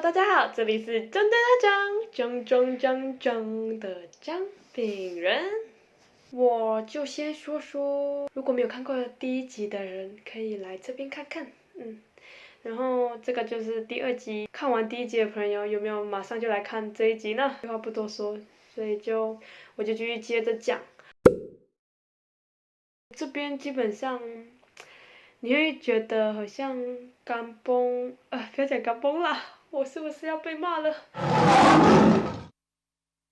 Hello，大家好，这里是张的张饼人。我就先说说，如果没有看过第一集的人，可以来这边看看。然后这个就是第二集，看完第一集的朋友有没有马上就来看这一集呢？废话不多说，所以我就继续接着讲。这边基本上你会觉得好像刚崩，不要讲刚崩啦，我是不是要被骂了？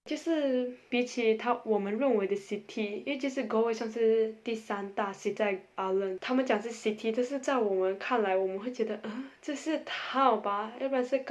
就是比起我们认为的 city， 因为其实 Galway 算是第3大 city 在 Ireland， 他们讲是 city， 但是在我们看来，我们会觉得，这是 town 吧，要不然是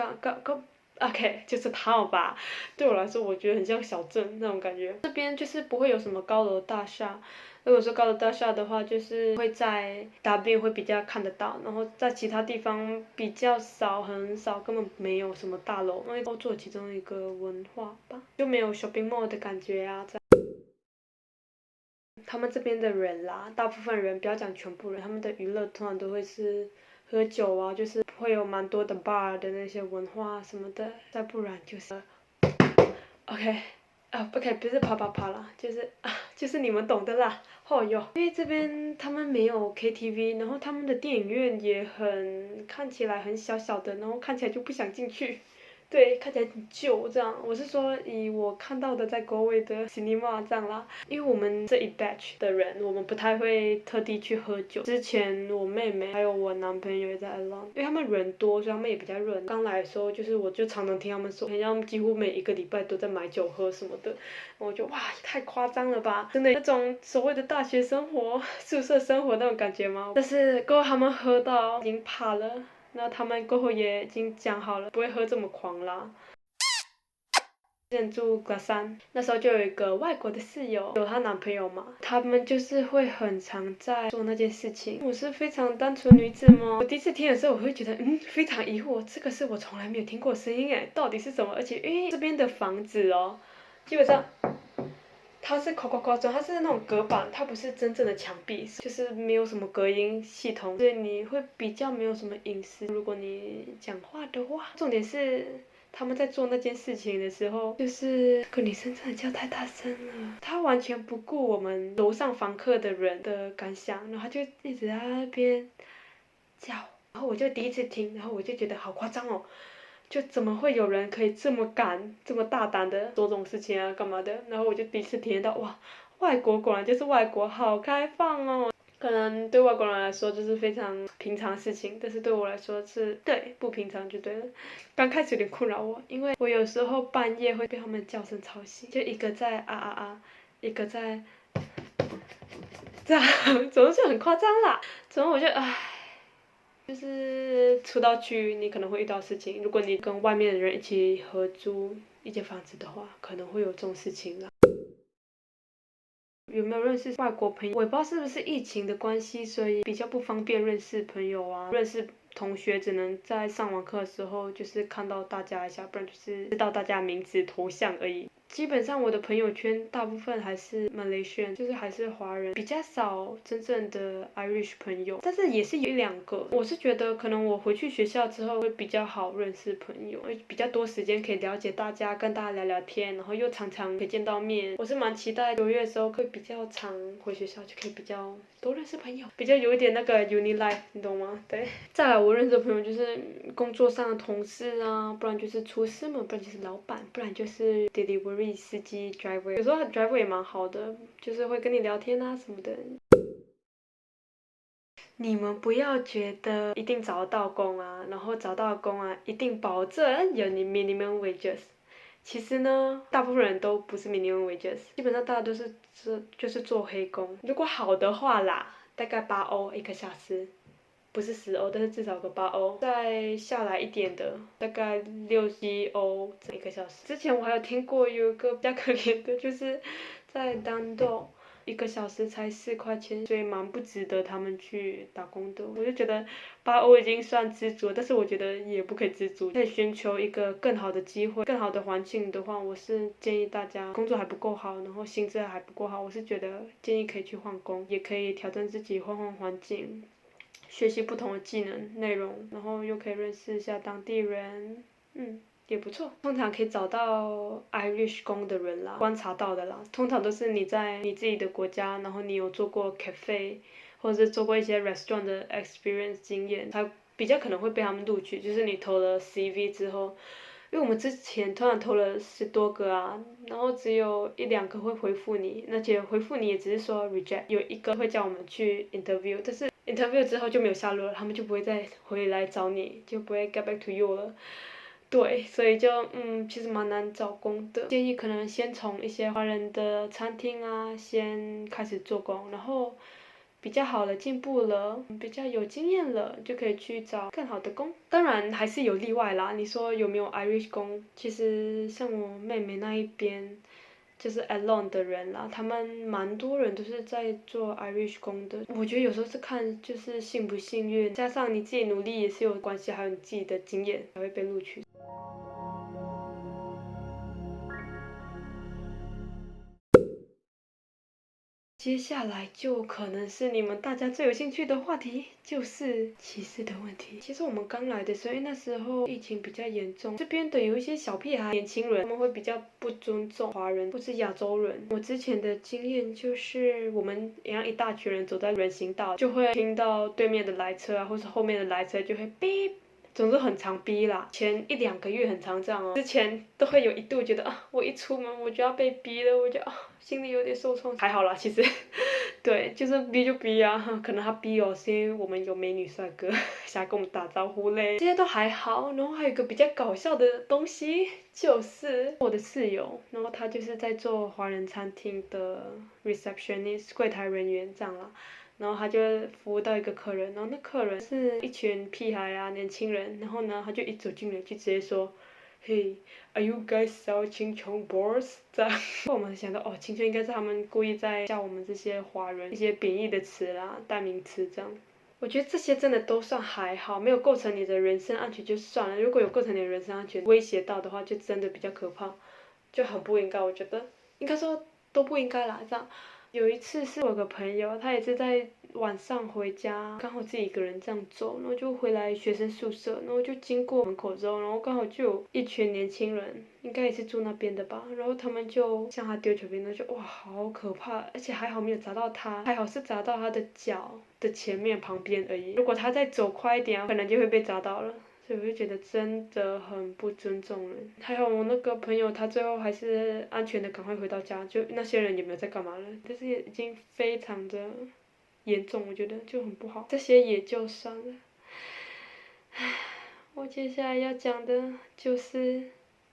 OK， 就是 town 吧。对我来说，我觉得很像小镇那种感觉。这边就是不会有什么高楼大厦。如果说高楼大厦的话，就是会在 Dublin 会比较看得到，然后在其他地方比较少，很少，根本没有什么大楼，因为欧洲其中一个文化吧，就没有 shopping mall 的感觉啊。他们这边的人啦，大部分人不要讲全部人，他们的娱乐通常都会是喝酒啊，就是会有蛮多的 bar 的那些文化什么的，再不然就是OK。OK， 不是啪啪啪啦，就是你们懂的啦。因为这边他们没有 KTV， 然后他们的电影院也看起来很小小的，然后看起来就不想进去。对，看起来很旧这样。我是说以我看到的在国外的 cinema 这样啦，因为我们这一 batch 的人，我们不太会特地去喝酒。之前我妹妹还有我男朋友也在 along， 因为他们人多，所以他们也比较热闹。刚来的时候，我就常常听他们说，好像几乎每一个礼拜都在买酒喝什么的。我就哇，太夸张了吧，真的那种所谓的大学生活、宿舍生活那种感觉吗？但是过后他们喝到已经怕了。那他们过后也已经讲好了，不会喝这么狂啦。之前住Glasgow，那时候就有一个外国的室友，有她男朋友嘛，他们就是会很常在做那件事情。我是非常单纯女子吗？我第一次听的时候，我会觉得非常疑惑，这个是我从来没有听过声音诶，到底是什么？而且因为这边的房子哦，基本上它是夸张，它是那种隔板，它不是真正的墙壁，就是没有什么隔音系统，所以你会比较没有什么隐私。如果你讲话的话，重点是他们在做那件事情的时候，就是那个女生真的叫太大声了，她完全不顾我们楼上房客的人的感想，然后她就一直在那边叫，然后我就第一次听，然后我就觉得好夸张哦。就怎么会有人可以这么敢、这么大胆的做这种事情啊，干嘛的？然后我就第一次体验到，哇，外国果然就是外国，好开放哦。可能对外国人来说就是非常平常的事情，但是对我来说是对不平常就对了。刚开始有点困扰我，因为我有时候半夜会被他们的叫声吵醒，就一个在一个在这样，总是很夸张啦。总之我就就是出到去，你可能会遇到事情。如果你跟外面的人一起合租一间房子的话，可能会有这种事情啦。有没有认识外国朋友？我也不知道是不是疫情的关系，所以比较不方便认识朋友啊，认识同学只能在上网课的时候就是看到大家一下，不然就是知道大家名字头像而已。基本上我的朋友圈大部分还是 Malaysian， 就是还是华人，比较少真正的 Irish 朋友，但是也是有1-2个。我是觉得可能我回去学校之后会比较好认识朋友，比较多时间可以了解大家，跟大家聊聊天，然后又常常可以见到面。我是蛮期待9月的时候会比较常回学校，就可以比较多认识朋友，比较有一点那个 uni life， 你懂吗？对。再来我认识的朋友就是工作上的同事啊，不然就是厨师们，不然就是老板，不然就是 delivery 司机 driver， 有时候 driver 也蛮好的，就是会跟你聊天啊什么的。你们不要觉得一定找得到工啊，然后找到工啊一定保证有你 minimum wages。其实呢，大部分人都不是 minimum wages， 基本上大家都是就是做黑工。如果好的话啦，大概8欧1个小时。不是10欧，但是至少个8欧，再下来一点的，大概6-7欧1个小时。之前我还有听过有一个比较可怜的，就是在丹豆1个小时才4块钱，所以蛮不值得他们去打工的。我就觉得8欧已经算知足了，但是我觉得也不可以知足，可以寻求一个更好的机会、更好的环境的话，我是建议大家工作还不够好，然后薪资还不够好，我是觉得建议可以去换工，也可以挑战自己，换环境。学习不同的技能内容，然后又可以认识一下当地人，也不错。通常可以找到 Irish 工的人啦，观察到的啦，通常都是你在你自己的国家，然后你有做过 cafe， 或者是做过一些 restaurant 的 experience 经验，才比较可能会被他们录取。就是你投了 CV 之后。因为我们之前突然投了10多个啊，然后只有1、2个会回复你，而且回复你也只是说 reject，有1个会叫我们去 interview， 但是 interview 之后就没有下落了，他们就不会再回来找你，就不会 get back to you 了。对，所以就其实蛮难找工的，建议可能先从一些华人的餐厅啊先开始做工，然后。比较好了，进步了，比较有经验了，就可以去找更好的工。当然还是有例外啦。你说有没有 Irish 工？其实像我妹妹那一边，就是 Alone 的人啦，他们蛮多人都是在做 Irish 工的。我觉得有时候是看就是幸不幸运，加上你自己努力也是有关系，还有你自己的经验才会被录取。接下来就可能是你们大家最有兴趣的话题，就是歧视的问题。其实我们刚来的时候，因为那时候疫情比较严重，这边的有一些小屁孩、年轻人，他们会比较不尊重华人或是亚洲人。我之前的经验就是，我们一样一大群人走在人行道，就会听到对面的来车啊，或是后面的来车就会哔。总之很常逼啦，前1、2个月很常这样哦。之前都会有一度觉得啊，我一出门我就要被逼了，我就心里有点受创。还好啦，其实，对，就是逼就逼啊，可能他逼哦，是因为我们有美女帅哥想要跟我们打招呼嘞，这些都还好。然后还有一个比较搞笑的东西，就是我的室友，然后他就是在做华人餐厅的 receptionist 柜台人员这样啦。然后他就服务到一个客人，然后那客人是一群屁孩啊，年轻人，然后呢，他就一走进来就直接说，Hey, are you guys sell ching chong balls？ 这样，我们想到哦，青春应该是他们故意在叫我们这些华人一些贬义的词啦、代名词这样。我觉得这些真的都算还好，没有构成你的人身安全就算了，如果有构成你的人身安全威胁到的话，就真的比较可怕，就很不应该，我觉得，应该说都不应该啦，这样。有一次是我有个朋友，他也是在晚上回家，刚好自己一个人这样走，然后就回来学生宿舍，然后就经过门口之后，然后刚好就有一群年轻人，应该也是住那边的吧，然后他们就向他丢球瓶，那就哇好可怕，而且还好没有砸到他，还好是砸到他的脚的前面旁边而已，如果他再走快一点，可能就会被砸到了。所以我就觉得真的很不尊重人。还好我那个朋友他最后还是安全的赶快回到家，就那些人也没有在干嘛了，但是已经非常的严重，我觉得就很不好。这些也就算了。我接下来要讲的就是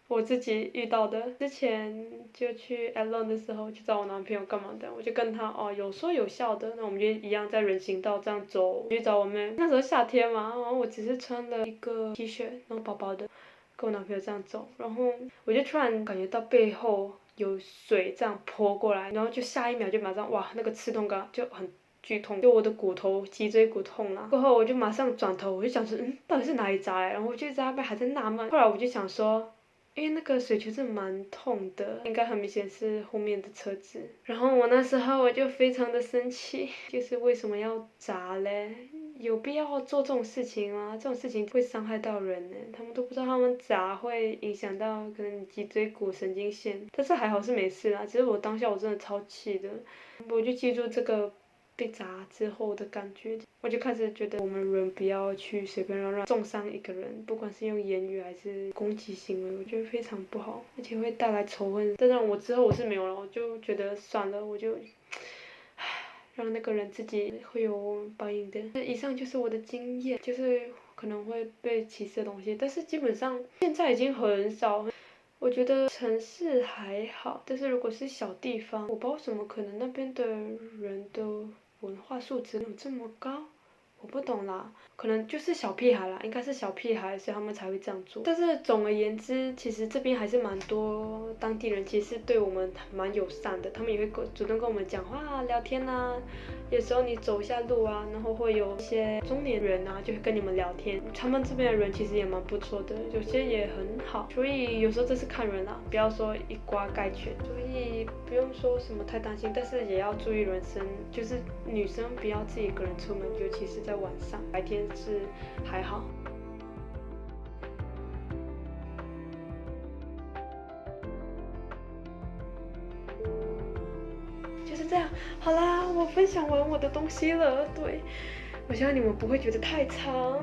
我自己遇到的，之前就去 Alone 的时候去找我男朋友干嘛的，我就跟他有说有笑的，那我们就一样在人行道这样走去找我妹。那时候夏天嘛，然后我只是穿了一个 T 恤，然后薄薄的，跟我男朋友这样走，然后我就突然感觉到背后有水这样泼过来，然后就下一秒就马上哇那个刺痛感就很剧痛，就我的骨头脊椎骨痛啦。过后我就马上转头，我就想说到底是哪里砸来，然后我就在那边还在纳闷，后来我就想说。因为那个水球是蛮痛的，应该很明显是后面的车子。然后我那时候我就非常的生气，就是为什么要砸嘞？有必要做这种事情吗？这种事情会伤害到人呢，他们都不知道他们砸会影响到可能脊椎骨神经线，但是还好是没事啦。只是我当下我真的超气的，我就记住这个。被砸之后的感觉，我就开始觉得我们人不要去随便让重伤一个人，不管是用言语还是攻击行为，我觉得非常不好，而且会带来仇恨。但是我之后我是没有了，我就觉得算了，我就，让那个人自己会有报应的。以上就是我的经验，就是可能会被歧视的东西，但是基本上现在已经很少。我觉得城市还好，但是如果是小地方，我不知道为什么可能那边的人的文化素质有这么高，我不懂啦，可能就是小屁孩啦，应该是小屁孩，所以他们才会这样做。但是总而言之，其实这边还是蛮多当地人，其实对我们蛮友善的，他们也会主动跟我们讲话、聊天啊。有时候你走一下路啊，然后会有一些中年人啊，就会跟你们聊天。他们这边的人其实也蛮不错的，有些也很好。所以有时候这是看人啦，不要说一刮概全。所以不用说什么太担心，但是也要注意人身，就是女生不要自己一个人出门，尤其是在晚上，白天是还好。好啦，我分享完我的东西了，对，我希望你们不会觉得太长。